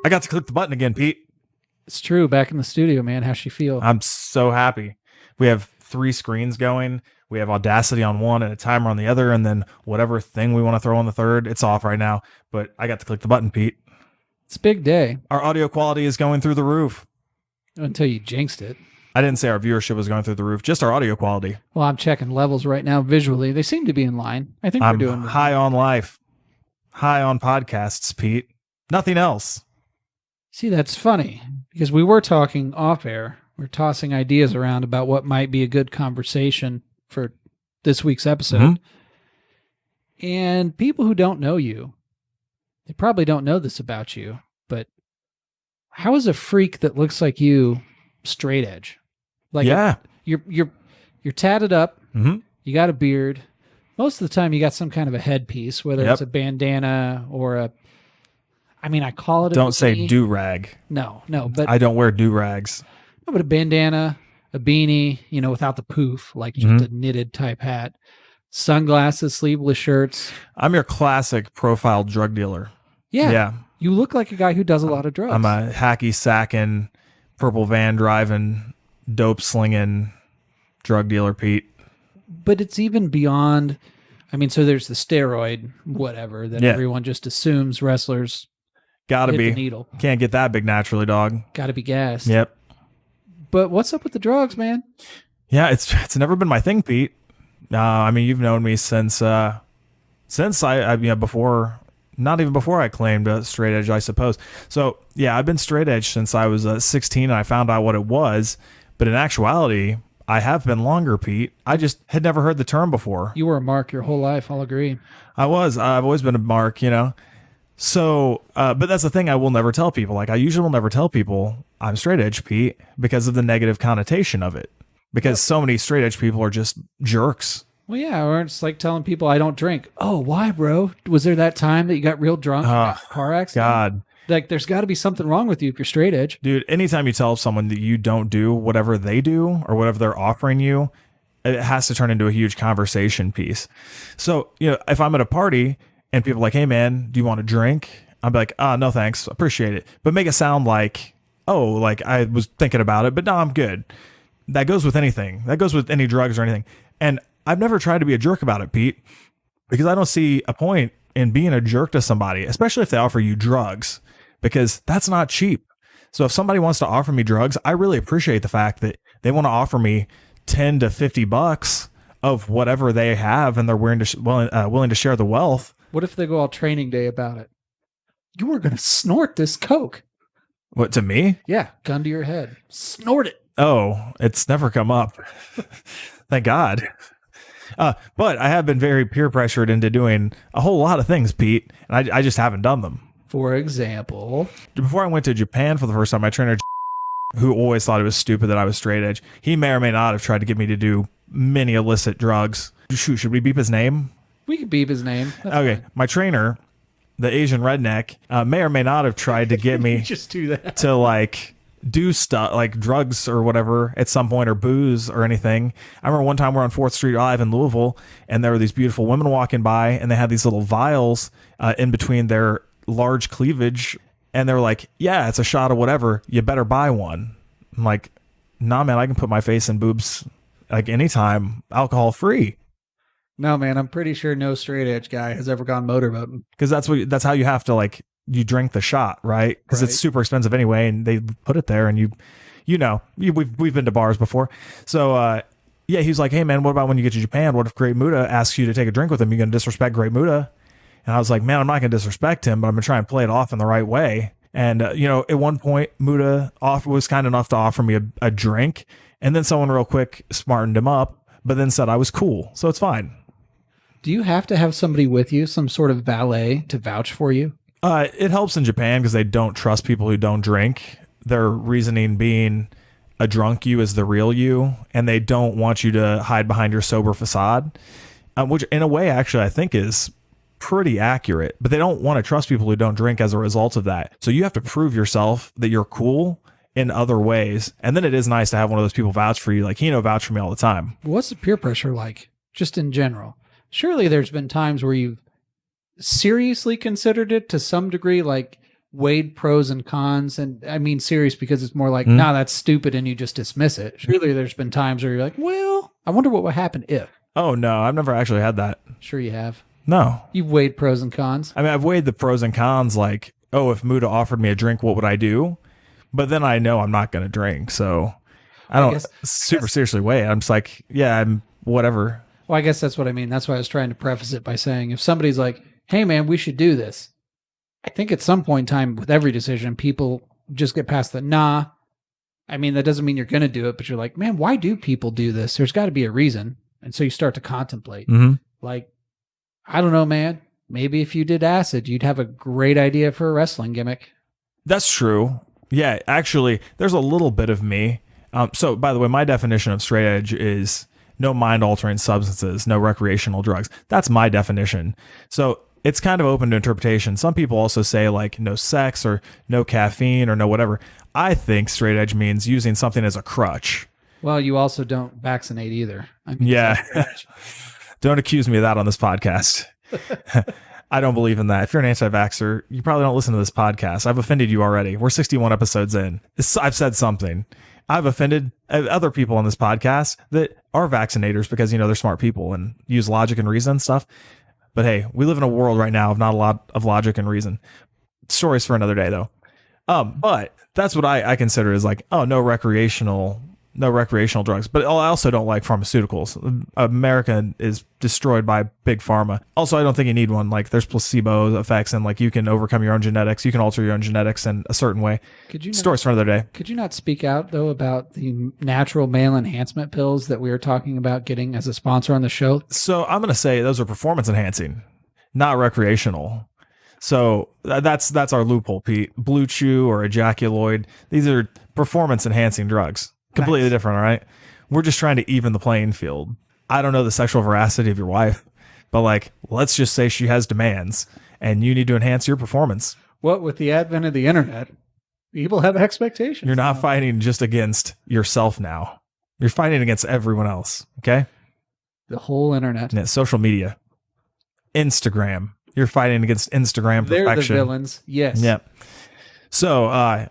I got to click the button again, Pete. It's true. Back in the studio, man. How's she feel? I'm so happy. We have 3 screens going. We have Audacity on one and a timer on the other, and then whatever thing we want to throw on the third. It's off right now, but I got to click the button, Pete. It's a big day. Our audio quality is going through the roof. Until you jinxed it. I didn't say our viewership was going through the roof, just our audio quality. Well, I'm checking levels right now visually. They seem to be in line. I think we're doing high on life. High on podcasts, Pete. Nothing else. See, that's funny because we were talking off air. We're tossing ideas around about what might be a good conversation for this week's episode. Mm-hmm. And people who don't know you, they probably don't know this about you, but how is a freak that looks like you straight edge? Like, yeah, you're tatted up. Mm-hmm. You got a beard. Most of the time, you got some kind of a headpiece, whether it's a bandana or a. I mean, I call it. Don't say do-rag. No, but I don't wear do-rags. No, but a bandana, a beanie, without the poof, like just a knitted type hat, sunglasses, sleeveless shirts. I'm your classic profile drug dealer. Yeah. You look like a guy who does a lot of drugs. I'm a hacky sacking, purple van driving, dope slinging drug dealer, Pete. But it's even beyond. I mean, so there's the steroid, whatever, that everyone just assumes wrestlers. Gotta be. The needle. Can't get that big naturally, dog. Gotta be gassed. Yep. But what's up with the drugs, man? Yeah, it's never been my thing, Pete. I mean, you've known me since I before, not even before I claimed straight edge, I suppose. So yeah, I've been straight edge since I was 16, and I found out what it was. But in actuality, I have been longer, Pete. I just had never heard the term before. You were a mark your whole life. I'll agree. I've always been a mark, So, but that's the thing I will never tell people. Like, I usually will never tell people I'm straight edge, Pete, because of the negative connotation of it. Because so many straight edge people are just jerks. Well, yeah, or it's like telling people I don't drink. Oh, why, bro? Was there that time that you got real drunk in a car accident? God. Like, there's got to be something wrong with you if you're straight edge. Dude, anytime you tell someone that you don't do whatever they do or whatever they're offering you, it has to turn into a huge conversation piece. So, if I'm at a party and people are like, hey, man, do you want a drink? I'm like, no, thanks. Appreciate it. But make it sound like, like I was thinking about it, but no, I'm good. That goes with anything. That goes with any drugs or anything. And I've never tried to be a jerk about it, Pete, because I don't see a point in being a jerk to somebody, especially if they offer you drugs, because that's not cheap. So if somebody wants to offer me drugs, I really appreciate the fact that they want to offer me $10 to $50 of whatever they have, and they're willing to share the wealth. What if they go all training day about it? You were going to snort this Coke. What, to me? Yeah, gun to your head. Snort it. Oh, it's never come up. Thank God. But I have been very peer pressured into doing a whole lot of things, Pete, and I just haven't done them. For example? Before I went to Japan for the first time, my trainer, who always thought it was stupid that I was straight edge, he may or may not have tried to get me to do many illicit drugs. Shoot, should we beep his name? We could beep his name. That's okay. fine. My trainer, the Asian redneck, may or may not have tried to get me just do that. to like do stuff like drugs or whatever at some point, or booze or anything. I remember one time we're on 4th Street Live in Louisville, and there were these beautiful women walking by, and they had these little vials in between their large cleavage, and they were like, yeah, it's a shot of whatever, you better buy one. I'm like, nah, man, I can put my face in boobs like anytime, alcohol free. No, man, I'm pretty sure no straight edge guy has ever gone motorboating. Because that's how you have to, like, you drink the shot, right? Because it's super expensive anyway, and they put it there, and we've been to bars before. So yeah, he was like, hey man, what about when you get to Japan? What if Great Muta asks you to take a drink with him? You gonna disrespect Great Muta? And I was like, man, I'm not gonna disrespect him, but I'm gonna try and play it off in the right way. And at one point, Muta was kind enough to offer me a drink, and then someone real quick smartened him up, but then said I was cool, so it's fine. Do you have to have somebody with you, some sort of valet, to vouch for you? It helps in Japan because they don't trust people who don't drink. Their reasoning being a drunk you is the real you, and they don't want you to hide behind your sober facade, which in a way actually I think is pretty accurate, but they don't want to trust people who don't drink as a result of that. So you have to prove yourself that you're cool in other ways, and then it is nice to have one of those people vouch for you. Like Hino vouch for me all the time. What's the peer pressure like, just in general? Surely there's been times where you've seriously considered it to some degree, like weighed pros and cons? And I mean serious, because it's more like, nah, that's stupid, and you just dismiss it. Surely there's been times where you're like, well, I wonder what would happen if. Oh, no, I've never actually had that. Sure you have. No. You've weighed pros and cons. I mean, I've weighed the pros and cons, like, oh, if Muda offered me a drink, what would I do? But then I know I'm not going to drink, so I don't seriously weigh it. I'm just like, yeah, I'm whatever. Well, I guess that's what I mean. That's why I was trying to preface it by saying, if somebody's like, hey, man, we should do this, I think at some point in time with every decision, people just get past the nah. I mean, that doesn't mean you're going to do it, but you're like, man, why do people do this? There's got to be a reason. And so you start to contemplate. Like, I don't know, man. Maybe if you did acid, you'd have a great idea for a wrestling gimmick. That's true. Yeah, actually, there's a little bit of me. So, by the way, my definition of straight edge is no mind-altering substances, no recreational drugs. That's my definition. So it's kind of open to interpretation. Some people also say like no sex or no caffeine or no whatever. I think straight edge means using something as a crutch. Well, you also don't vaccinate either. I mean, yeah. Don't accuse me of that on this podcast. I don't believe in that. If you're an anti-vaxxer, you probably don't listen to this podcast. I've offended you already. We're 61 episodes in. I've said something. I've offended other people on this podcast that are vaccinators because, they're smart people and use logic and reason and stuff. But hey, we live in a world right now of not a lot of logic and reason. Stories for another day, though. But that's what I consider is like, oh, no recreational drugs. But I also don't like pharmaceuticals. America is destroyed by big pharma. Also, I don't think you need one. Like, there's placebo effects, and like you can overcome your own genetics. You can alter your own genetics in a certain way. Stories for another day. Could you not speak out though about the natural male enhancement pills that we were talking about getting as a sponsor on the show? So I'm going to say those are performance enhancing, not recreational. So that's our loophole, Pete. Blue Chew or Ejaculoid. These are performance enhancing drugs. Completely different, all right? We're just trying to even the playing field. I don't know the sexual veracity of your wife, but like, let's just say she has demands and you need to enhance your performance. What with the advent of the internet, people have expectations. You're not fighting just against yourself now. You're fighting against everyone else, okay? The whole internet. Yeah, social media. Instagram. You're fighting against Instagram perfection. They're the villains, yes. Yeah. So,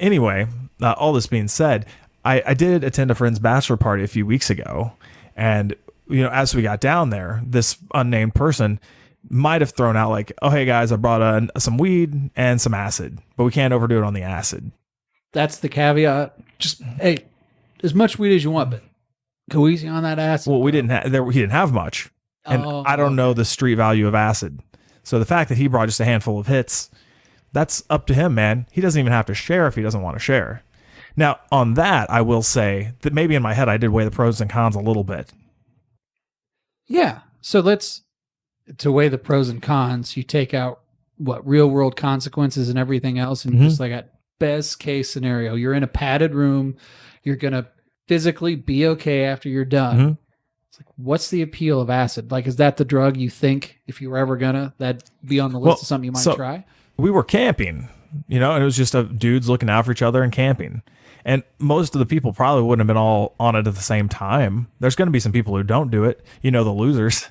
anyway, all this being said, I did attend a friend's bachelor party a few weeks ago, and as we got down there, this unnamed person might have thrown out like, "Oh, hey guys, I brought some weed and some acid, but we can't overdo it on the acid." That's the caveat. Just hey, as much weed as you want, but go easy on that acid. Well, he didn't have much, and I don't know the street value of acid. So the fact that he brought just a handful of hits, that's up to him, man. He doesn't even have to share if he doesn't want to share. Now, on that, I will say that maybe in my head, I did weigh the pros and cons a little bit. Yeah. So to weigh the pros and cons, you take out what real world consequences and everything else. And just like at best case scenario, you're in a padded room. You're going to physically be okay after you're done. It's like, what's the appeal of acid? Like, is that the drug you think if you were ever that'd be on the list of something you might try? We were camping, and it was just dudes looking out for each other and camping. And most of the people probably wouldn't have been all on it at the same time. There's going to be some people who don't do it. The losers,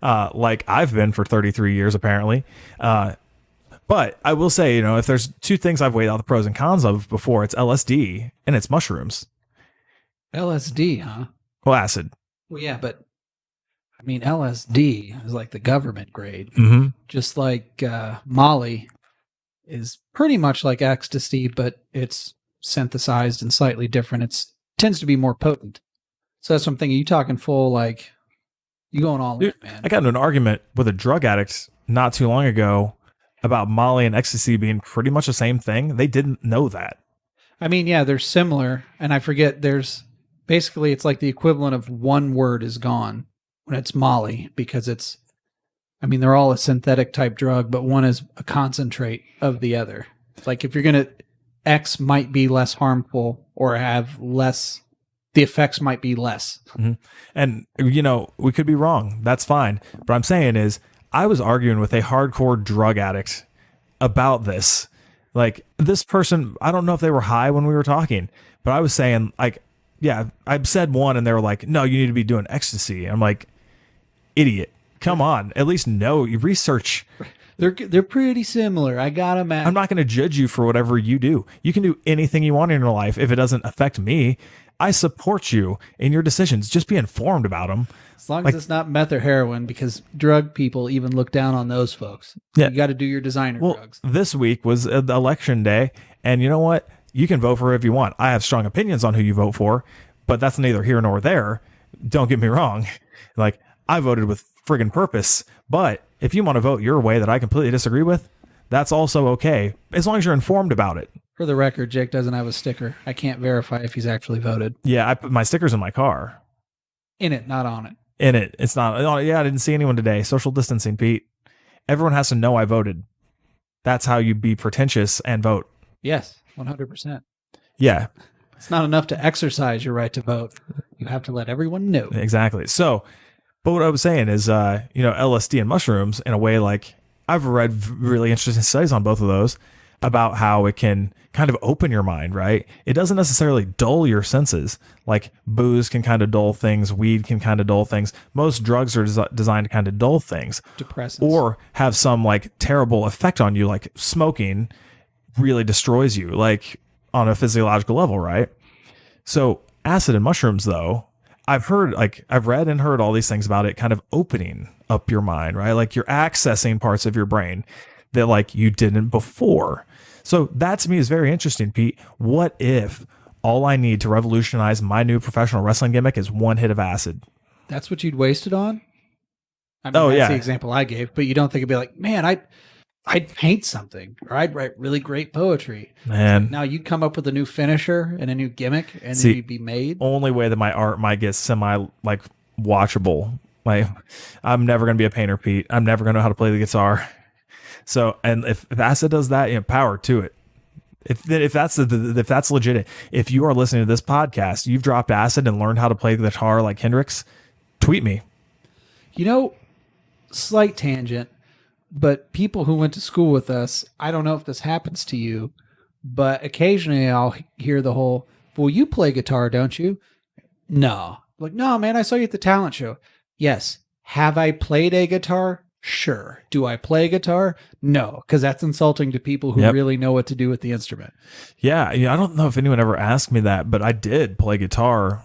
like I've been for 33 years, apparently. But I will say, if there's two things I've weighed out the pros and cons of before, it's LSD and it's mushrooms. LSD, huh? Well, acid. Well, yeah, but I mean, LSD is like the government grade. Just like Molly is pretty much like ecstasy, but it's synthesized and slightly different. It tends to be more potent. So that's what I'm thinking. You talking full, like, you going all in, man. I got into an argument with a drug addict not too long ago about Molly and ecstasy being pretty much the same thing. They didn't know that. I mean, yeah, they're similar. And I forget it's like the equivalent of one word is gone when it's Molly, because they're all a synthetic type drug, but one is a concentrate of the other. Like if you're going to, X might be less harmful or have less, the effects might be less. And, we could be wrong. That's fine. But I'm saying is, I was arguing with a hardcore drug addict about this. Like, this person, I don't know if they were high when we were talking, but I was saying, like, yeah, I said one and they were like, no, you need to be doing ecstasy. I'm like, idiot. Come on. At least know you research They're pretty similar. I got them at. I'm not going to judge you for whatever you do. You can do anything you want in your life if it doesn't affect me. I support you in your decisions. Just be informed about them. As long as it's not meth or heroin, because drug people even look down on those folks. Yeah. You got to do your designer drugs. This week was election day, and you know what? You can vote for whoever you want. I have strong opinions on who you vote for, but that's neither here nor there. Don't get me wrong. Like, I voted with friggin' purpose, but if you want to vote your way that I completely disagree with, that's also okay, as long as you're informed about it. For the record, Jake doesn't have a sticker. I can't verify if he's actually voted. Yeah, I put my stickers in my car. In it, not on it. In it. It's not. Yeah, I didn't see anyone today. Social distancing, Pete. Everyone has to know I voted. That's how you be pretentious and vote. Yes, 100%. Yeah. It's not enough to exercise your right to vote. You have to let everyone know. Exactly. So, but what I was saying is, LSD and mushrooms, in a way, like, I've read really interesting studies on both of those about how it can kind of open your mind, right? It doesn't necessarily dull your senses. Like, booze can kind of dull things. Weed can kind of dull things. Most drugs are designed to kind of dull things. Depressants. Or have some, like, terrible effect on you, like smoking really destroys you, like, on a physiological level, right? So acid and mushrooms, though, I've read and heard all these things about it kind of opening up your mind, right? Like, you're accessing parts of your brain that, like, you didn't before. So that to me is very interesting, Pete. What if all I need to revolutionize my new professional wrestling gimmick is one hit of acid? That's what you'd waste it on? I mean, that's the example I gave, but you don't think it'd be like, man, I'd paint something, or I'd write really great poetry. Man. Now you'd come up with a new finisher and a new gimmick, and then you'd be made. Only way that my art might get semi, like, watchable. Like, I'm never going to be a painter, Pete. I'm never going to know how to play the guitar. So, and if acid does that, power to it. If that's legit, if you are listening to this podcast, you've dropped acid and learned how to play the guitar like Hendrix, tweet me. Slight tangent, but people who went to school with us, I don't know if this happens to you, but occasionally I'll hear the whole, well, you play guitar, don't you? No. Like, no, man, I saw you at the talent show. Yes. Have I played a guitar? Sure. Do I play guitar? No, because that's insulting to people who really know what to do with the instrument. Yeah, I don't know if anyone ever asked me that, but I did play guitar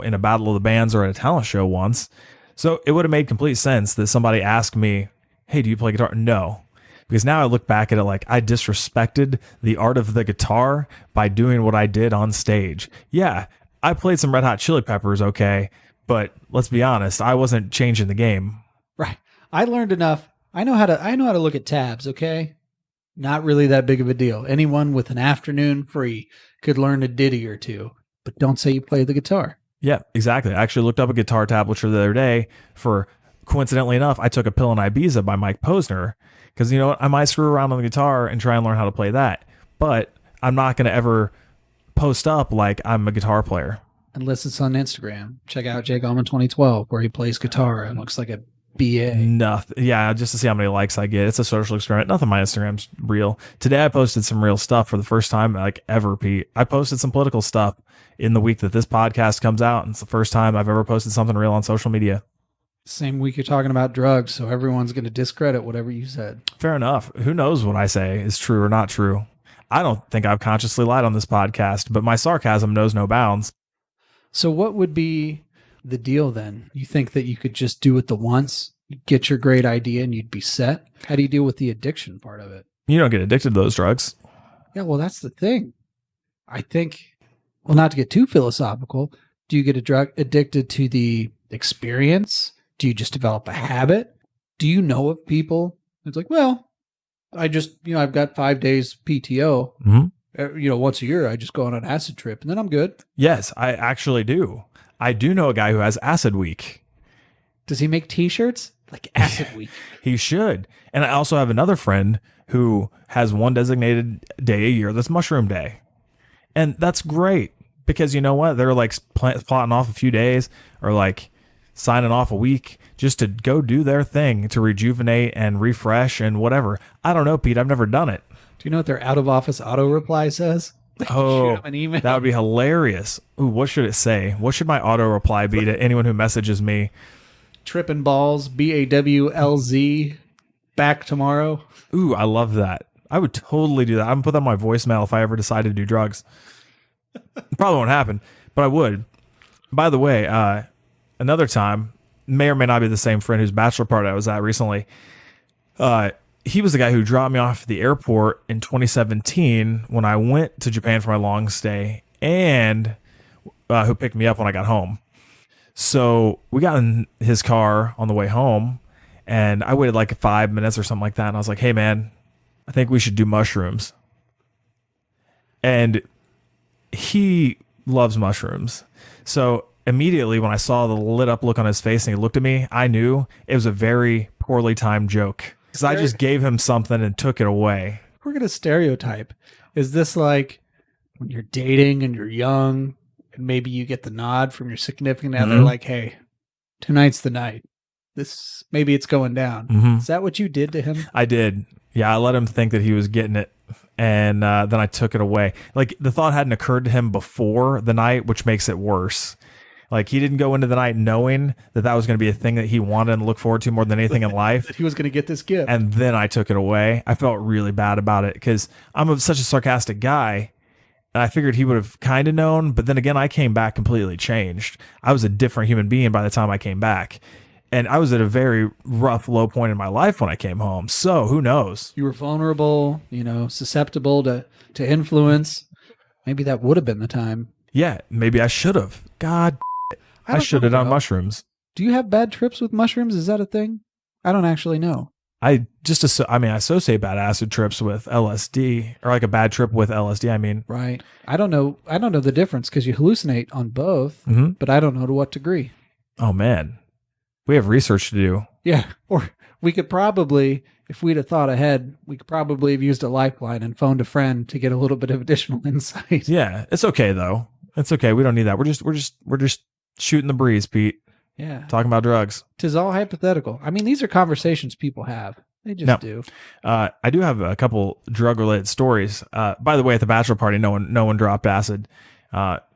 in a battle of the bands or at a talent show once. So it would have made complete sense that somebody asked me, hey, do you play guitar? No. Because now I look back at it like I disrespected the art of the guitar by doing what I did on stage. Yeah, I played some Red Hot Chili Peppers, okay, but let's be honest, I wasn't changing the game. Right. I learned enough. I know how to look at tabs, okay? Not really that big of a deal. Anyone with an afternoon free could learn a ditty or two, but don't say you play the guitar. Yeah, exactly. I actually looked up a guitar tablature the other day for, coincidentally enough, I took a pill in Ibiza by Mike Posner, because, you know what, I might screw around on the guitar and try and learn how to play that, but I'm not going to ever post up like I'm a guitar player. Unless it's on Instagram. Check out Jake Allman 2012, where he plays guitar and looks like a BA. Nothing. Yeah, just to see how many likes I get. It's a social experiment. Nothing on my Instagram's real. Today I posted some real stuff for the first time like ever, Pete. I posted some political stuff in the week that this podcast comes out, and it's the first time I've ever posted something real on social media. Same week you're talking about drugs, so everyone's going to discredit whatever you said. Fair enough. Who knows what I say is true or not true? I don't think I've consciously lied on this podcast, but my sarcasm knows no bounds. So what would be the deal then? You think that you could just do it the once, get your great idea, and you'd be set? How do you deal with the addiction part of it? You don't get addicted to those drugs. Yeah, well, that's the thing. I think, well, not to get too philosophical, do you get addicted to the experience? Do you just develop a habit? Do you know of people? It's like, well, I just, I've got 5 days PTO. Mm-hmm. Once a year, I just go on an acid trip and then I'm good. Yes, I actually do. I do know a guy who has Acid Week. Does he make t-shirts? Like Acid Week. He should. And I also have another friend who has one designated day a year that's Mushroom Day. And that's great because you know what? They're like plotting off a few days or like signing off a week just to go do their thing to rejuvenate and refresh and whatever. I don't know, Pete. I've never done it. Do you know what their out-of-office auto reply says? Oh, shoot them an email. That would be hilarious. Ooh, what should it say? What should my auto reply be to anyone who messages me? Trippin' balls, BAWLZ. Back tomorrow. Ooh, I love that. I would totally do that. I'm gonna put that on my voicemail if I ever decide to do drugs. Probably won't happen, but I would. By the way, another time, may or may not be the same friend whose bachelor party I was at recently. He was the guy who dropped me off at the airport in 2017 when I went to Japan for my long stay, and who picked me up when I got home. So we got in his car on the way home, and I waited like 5 minutes or something like that. And I was like, hey, man, I think we should do mushrooms. And he loves mushrooms. So immediately when I saw the lit up look on his face and he looked at me, I knew it was a very poorly timed joke. Because I just gave him something and took it away. We're going to stereotype. Is this like when you're dating and you're young and maybe you get the nod from your significant other, like, hey, tonight's the night. Maybe it's going down. Is that what you did to him? I did. Yeah, I let him think that he was getting it. And then I took it away. Like, the thought hadn't occurred to him before the night, which makes it worse. Like, he didn't go into the night knowing that that was going to be a thing that he wanted and look forward to more than anything in life. That he was going to get this gift. And then I took it away. I felt really bad about it because I'm such a sarcastic guy. And I figured he would have kind of known. But then again, I came back completely changed. I was a different human being by the time I came back. And I was at a very rough, low point in my life when I came home. So who knows? You were vulnerable, susceptible to influence. Maybe that would have been the time. Yeah, maybe I should have. God, I should have done mushrooms. Do you have bad trips with mushrooms? Is that a thing? I don't actually know. I associate bad acid trips with LSD, or like a bad trip with LSD. I mean, right. I don't know the difference because you hallucinate on both, but I don't know to what degree. Oh man, we have research to do. Yeah, or we could probably, if we'd have thought ahead, we could probably have used a lifeline and phoned a friend to get a little bit of additional insight. Yeah, it's okay though. It's okay. We don't need that. We're just shooting the breeze, Pete. Yeah. Talking about drugs. 'Tis all hypothetical. I mean, these are conversations people have. They just do. I do have a couple drug-related stories. By the way, at the bachelor party, no one dropped acid.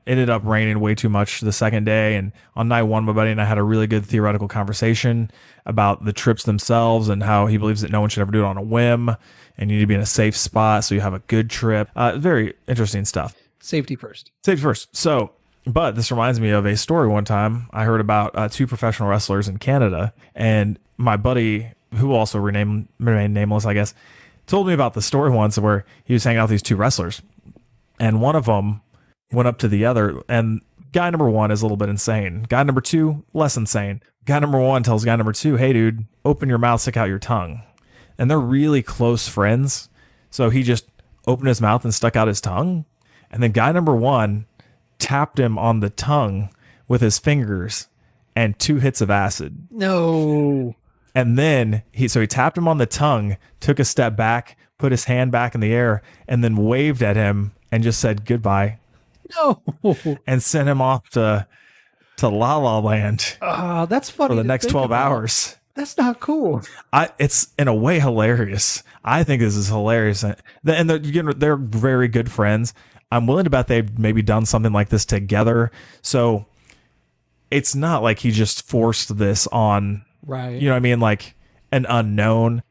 Ended up raining way too much the second day. And on night one, my buddy and I had a really good theoretical conversation about the trips themselves and how he believes that no one should ever do it on a whim. And you need to be in a safe spot so you have a good trip. Very interesting stuff. Safety first. Safety first. So, but this reminds me of a story one time I heard about two professional wrestlers in Canada. And my buddy, who also remained nameless, I guess, told me about the story once where he was hanging out with these two wrestlers. And one of them went up to the other, and guy number one is a little bit insane. Guy number two, less insane. Guy number one tells guy number two, hey, dude, open your mouth, stick out your tongue. And they're really close friends. So he just opened his mouth and stuck out his tongue. And then guy number one tapped him on the tongue with his fingers and 2 hits of acid. No. And then he tapped him on the tongue, took a step back, put his hand back in the air, and then waved at him and just said goodbye. No. And sent him off to La La Land. That's funny. For the next 12 hours. That's not cool. It's in a way hilarious. I think this is hilarious. And they're very good friends. I'm willing to bet they've maybe done something like this together. So it's not like he just forced this on, right? You know what I mean? Like an unknown.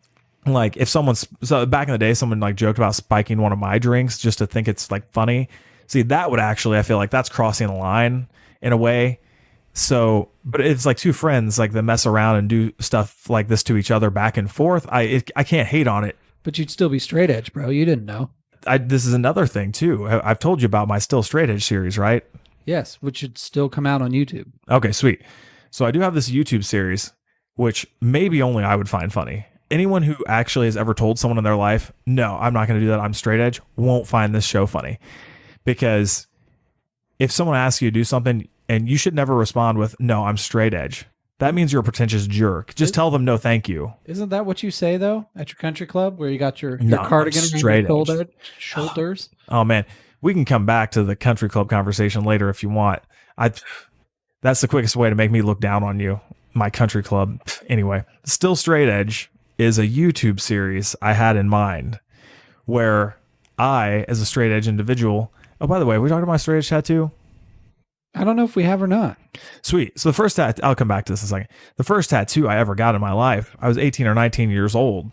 Like if so back in the day, someone like joked about spiking one of my drinks just to think it's like funny. See, that would actually, I feel like that's crossing the line in a way. So, but it's like two friends like that mess around and do stuff like this to each other back and forth. I can't hate on it. But you'd still be straight edge, bro. You didn't know. This is another thing too. I've told you about my Still Straightedge series, right? Yes, which should still come out on YouTube. Okay, sweet. So I do have this YouTube series, which maybe only I would find funny. Anyone who actually has ever told someone in their life, no, I'm not going to do that, I'm straight edge, won't find this show funny. Because if someone asks you to do something and you should never respond with, no, I'm straight edge, that means you're a pretentious jerk. Just tell them no, thank you. Isn't that what you say, though, at your country club where you got your cardigan straight around your shoulders? Oh, man. We can come back to the country club conversation later if you want. That's the quickest way to make me look down on you, my country club. Anyway, Still Straight Edge is a YouTube series I had in mind where I, as a straight edge individual, oh, by the way, are we talking about my straight edge tattoo? I don't know if we have or not. Sweet. So the first I'll come back to this in a second. The first tattoo I ever got in my life, I was 18 or 19 years old,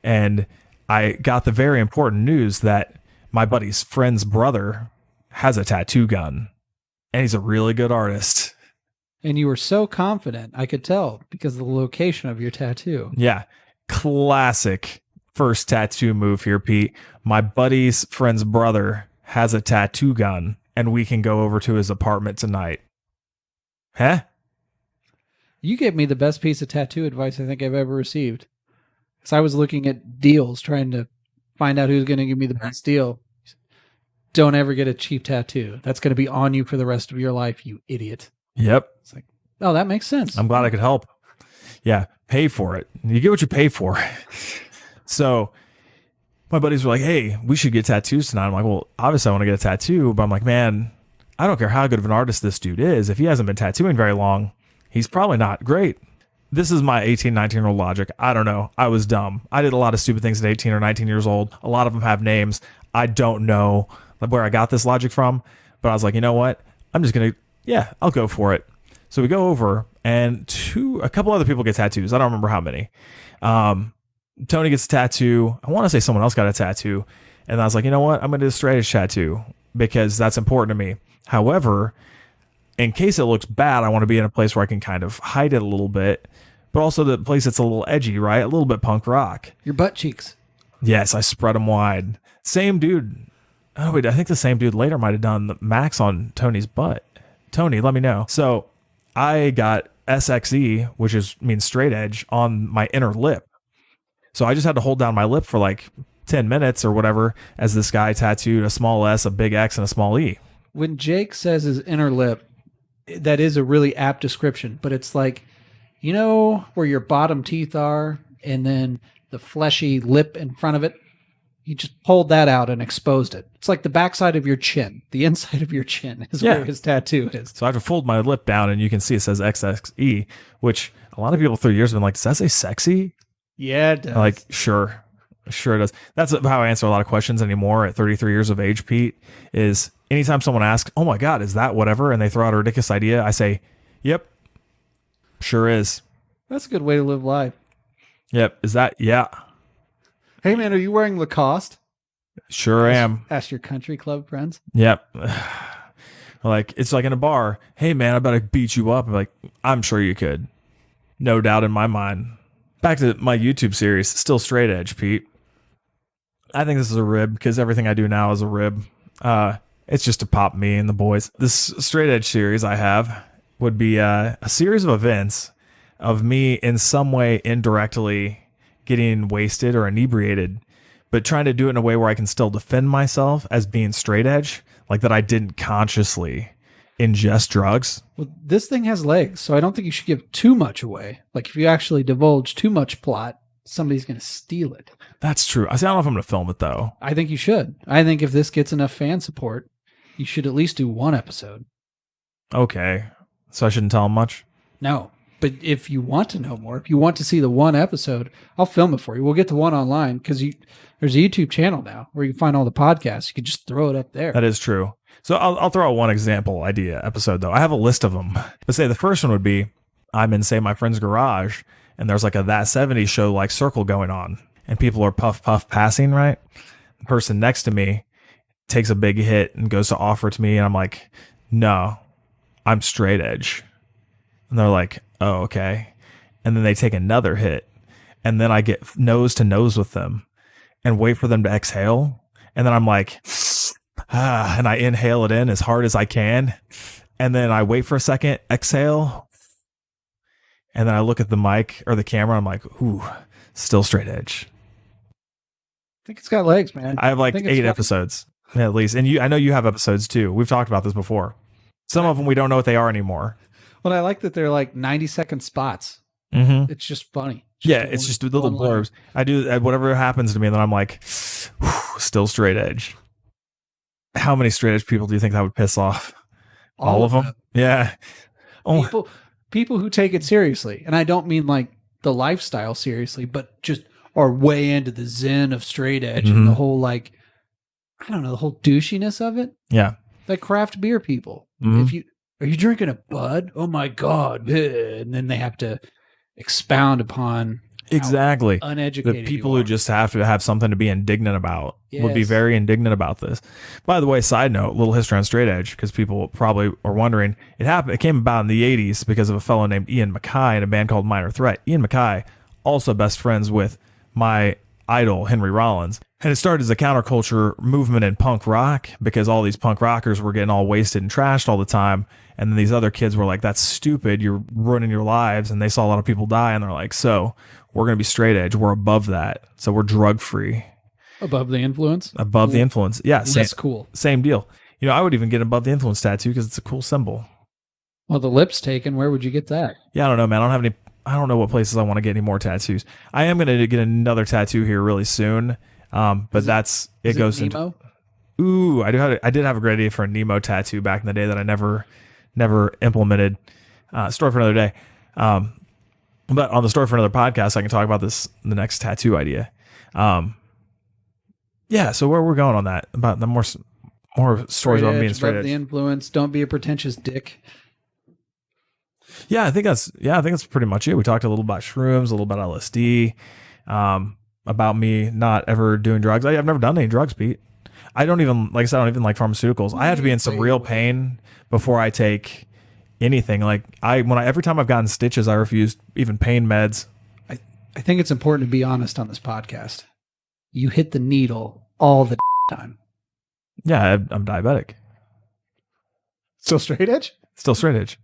and I got the very important news that my buddy's friend's brother has a tattoo gun, and he's a really good artist. And you were so confident, I could tell, because of the location of your tattoo. Yeah. Classic first tattoo move here, Pete. My buddy's friend's brother has a tattoo gun, and we can go over to his apartment tonight. Huh? You gave me the best piece of tattoo advice I think I've ever received. Because I was looking at deals, trying to find out who's going to give me the best deal. Don't ever get a cheap tattoo. That's going to be on you for the rest of your life, you idiot. Yep. It's like, oh, that makes sense. I'm glad I could help. Yeah, pay for it. You get what you pay for. So my buddies were like, hey, we should get tattoos tonight. I'm like, well, obviously I want to get a tattoo, but I'm like, man, I don't care how good of an artist this dude is. If he hasn't been tattooing very long, he's probably not great. This is my 18, 19-year-old logic. I don't know. I was dumb. I did a lot of stupid things at 18 or 19 years old. A lot of them have names. I don't know where I got this logic from, but I was like, you know what? I'm just going to, yeah, I'll go for it. So we go over, and a couple other people get tattoos. I don't remember how many. Tony gets a tattoo. I want to say someone else got a tattoo. And I was like, you know what? I'm going to do a Straightedge tattoo because that's important to me. However, in case it looks bad, I want to be in a place where I can kind of hide it a little bit, but also the place that's a little edgy, right? A little bit punk rock. Your butt cheeks. Yes, I spread them wide. Same dude. Oh, wait, I think the same dude later might have done the max on Tony's butt. Tony, let me know. So I got SXE, which means straight edge, on my inner lip. So I just had to hold down my lip for like 10 minutes or whatever as this guy tattooed a small S, a big X, and a small E. When Jake says his inner lip, that is a really apt description, but it's like, you know where your bottom teeth are and then the fleshy lip in front of it? You just pulled that out and exposed it. It's like the backside of your chin. The inside of your chin is where his tattoo is. So I have to fold my lip down, and you can see it says XXE, which a lot of people through the years have been like, does that say sexy? Yeah, it does. I'm like, sure it does. That's how I answer a lot of questions anymore at 33 years of age, Pete, is anytime someone asks, oh my God, is that whatever? And they throw out a ridiculous idea, I say, yep, sure is. That's a good way to live life. Yep. Is that? Yeah. Hey, man, are you wearing Lacoste? Sure am. Ask your country club friends. Yep. Like, it's like in a bar. Hey, man, I better beat you up. I'm like, I'm sure you could. No doubt in my mind. Back to my YouTube series, still straight edge, Pete. I think this is a rib because everything I do now is a rib. It's just to pop me and the boys. This straight edge series I have would be a series of events of me in some way indirectly getting wasted or inebriated, but trying to do it in a way where I can still defend myself as being straight edge, like that I didn't consciously ingest drugs. Well, this thing has legs, so I don't think you should give too much away. Like if you actually divulge too much plot, somebody's going to steal it. That's true. I don't know if I'm going to film it though. I think you should. I think if this gets enough fan support, you should at least do one episode. Okay. So I shouldn't tell them much? No. But if you want to know more, if you want to see the one episode, I'll film it for you. We'll get the one online because there's a YouTube channel now where you can find all the podcasts. You can just throw it up there. That is true. So I'll throw out one example idea episode, though. I have a list of them. Let's say the first one would be I'm in, say, my friend's garage, and there's like a That 70s show like circle going on, and people are puff passing, right? The person next to me takes a big hit and goes to offer to me, and I'm like, no, I'm straight edge. And they're like, oh, okay. And then they take another hit, and then I get nose to nose with them and wait for them to exhale. And then I'm like, and I inhale it in as hard as I can. And then I wait for a second, exhale. And then I look at the mic or the camera. I'm like, ooh, still straight edge. I think it's got legs, man. I have like 8 episodes at least. And I know you have episodes too. We've talked about this before. Some of them we don't know what they are anymore. Well, I like that they're like 90-second spots. Mm-hmm. It's just funny. It's just little blurbs. I do whatever happens to me, and then I'm like, still straight edge. How many straight edge people do you think that would piss off? All of them? Yeah. People who take it seriously. And I don't mean like the lifestyle seriously, but just are way into the zen of straight edge and the whole like, I don't know, the whole douchiness of it. Yeah. Like craft beer people. Mm-hmm. Are you drinking a Bud? Oh my God. And then they have to expound upon Exactly. how The uneducated people you who are. just have to have something to be indignant about would be Yes. very indignant about this. By the way, side note, little history on Straight Edge, because people probably are wondering. It came about in the 80s because of a fellow named Ian MacKaye in a band called Minor Threat. Ian MacKaye, also best friends with my idol, Henry Rollins. And it started as a counterculture movement in punk rock because all these punk rockers were getting all wasted and trashed all the time. And then these other kids were like, that's stupid. You're ruining your lives. And they saw a lot of people die. And they're like, so we're going to be straight edge. We're above that. So we're drug free. Above the influence? Above the influence. Yeah. That's cool. Same deal. You know, I would even get above the influence tattoo because it's a cool symbol. Well, the lip's taken. Where would you get that? Yeah, I don't know, man. I don't know what places I want to get any more tattoos. I am going to get another tattoo here really soon. But it goes Nemo? into. Ooh, I did have a great idea for a Nemo tattoo back in the day that I never implemented. Story for another day. But on the Story for Another podcast, I can talk about the next tattoo idea. Yeah. So where we're going on that about the more stories about being straight above edge. the influence. Don't be a pretentious dick. Yeah, I think that's pretty much it. We talked a little about shrooms, a little about LSD, about me not ever doing drugs. I've never done any drugs, Pete. I don't even like pharmaceuticals. I have to be in some real pain before I take anything. Like every time I've gotten stitches, I refused even pain meds. I think it's important to be honest on this podcast. You hit the needle all the time. Yeah, I'm diabetic. Still straight edge? Still straight edge.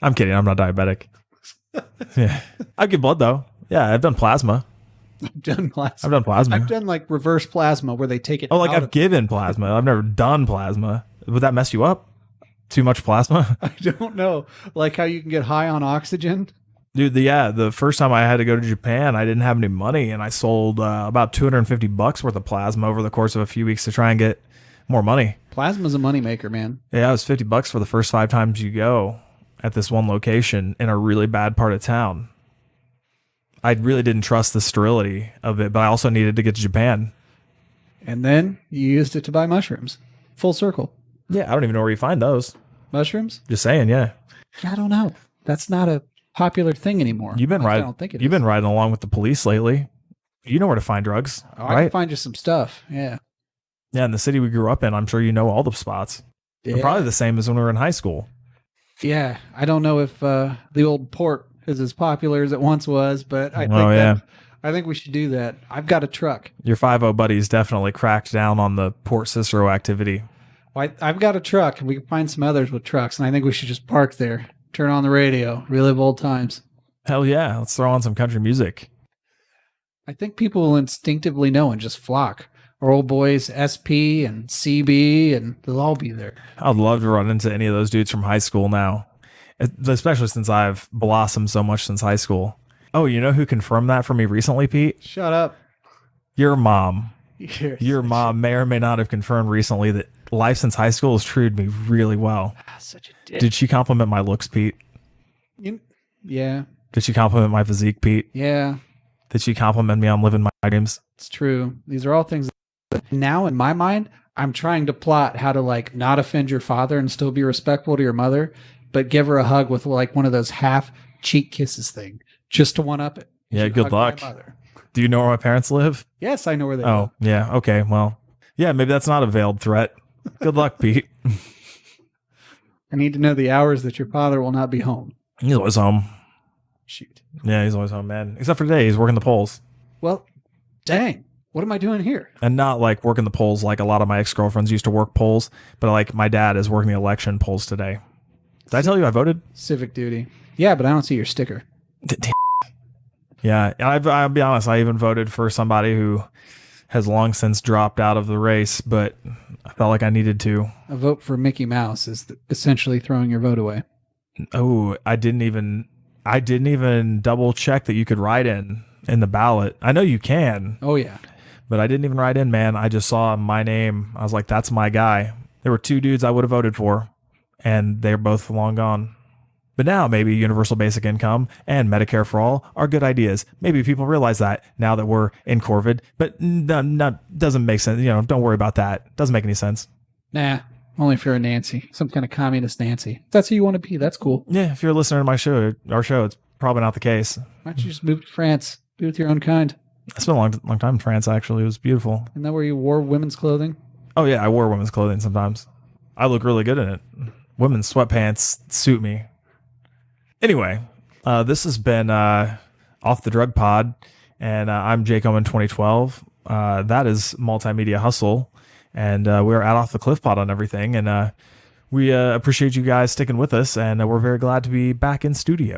I'm kidding. I'm not diabetic. Yeah, I give blood though. Yeah, I've done plasma. I've done plasma. I've done plasma. I've done like reverse plasma where they take it. Oh, like out I've given plasma. I've never done plasma. Would that mess you up? Too much plasma? I don't know. Like how you can get high on oxygen. Dude, the first time I had to go to Japan, I didn't have any money, and I sold about $250 worth of plasma over the course of a few weeks to try and get more money. Plasma's a moneymaker, man. Yeah, it was $50 for the first 5 times you go at this one location in a really bad part of town. I really didn't trust the sterility of it, but I also needed to get to Japan. And then you used it to buy mushrooms. Full circle. Yeah, I don't even know where you find those. Mushrooms? Just saying, yeah. I don't know. That's not a popular thing anymore. You've been I don't think it You've is. been riding along with the police lately. You know where to find drugs, I can right? find you some stuff. Yeah. Yeah, in the city we grew up in, I'm sure you know all the spots. They're probably the same as when we were in high school. Yeah. I don't know if the old port is as popular as it once was, but I think we should do that. I've got a truck. Your 5-0 buddies definitely cracked down on the Port Cicero activity. I've got a truck, and we can find some others with trucks, and I think we should just park there, turn on the radio, relive old times. Hell yeah, let's throw on some country music. I think people will instinctively know and just flock. Our old boys, SP and CB, and they'll all be there. I'd love to run into any of those dudes from high school now, especially since I've blossomed so much since high school. Oh, you know who confirmed that for me recently, Pete? Shut up. Your mom. You're Your mom may or may not have confirmed recently that life since high school has treated me really well. such a dick. Did she compliment my looks, Pete? Yeah. Did she compliment my physique, Pete? Yeah. Did she compliment me on living my dreams? It's true. These are all things that now in my mind, I'm trying to plot how to like not offend your father and still be respectful to your mother, but give her a hug with like one of those half cheek kisses thing just to one up it. Yeah, You good hug my luck. mother. Do you know where my parents live? Yes, I know where they Oh, live. yeah. Okay. Well, yeah, maybe that's not a veiled threat. Good luck, Pete. I need to know the hours that your father will not be home. He's always home. Shoot. Yeah, he's always home, man. Except for today, he's working the polls. Well, dang. What am I doing here? And not like working the polls like a lot of my ex-girlfriends used to work polls, but like my dad is working the election polls today. Did I tell you I voted? Civic duty. Yeah, but I don't see your sticker. Yeah, I'll be honest. I even voted for somebody who has long since dropped out of the race, but I felt like I needed to. A vote for Mickey Mouse is essentially throwing your vote away. Oh, I didn't even double check that you could write in the ballot. I know you can, Oh, yeah. but I didn't even write in, man. I just saw my name. I was like, that's my guy. There were 2 dudes I would have voted for, and they're both long gone. But now maybe universal basic income and Medicare for all are good ideas. Maybe people realize that now that we're in COVID, but no, doesn't make sense. Don't worry about that. Doesn't make any sense. Nah, Only if you're a Nancy, some kind of communist Nancy. If that's who you want to be, that's cool. Yeah, if you're a listener to our show, it's probably not the case. Why don't you just move to France? Be with your own kind. I spent a long time in France, actually. It was beautiful. Isn't that where you wore women's clothing? Oh, yeah, I wore women's clothing sometimes. I look really good in it. Women's sweatpants suit me. Anyway, this has been Off the Drug Pod, and I'm Jake Owen 2012. That is Multimedia Hustle, and we're at Off the Cliff Pod on everything, and we appreciate you guys sticking with us, and we're very glad to be back in studio.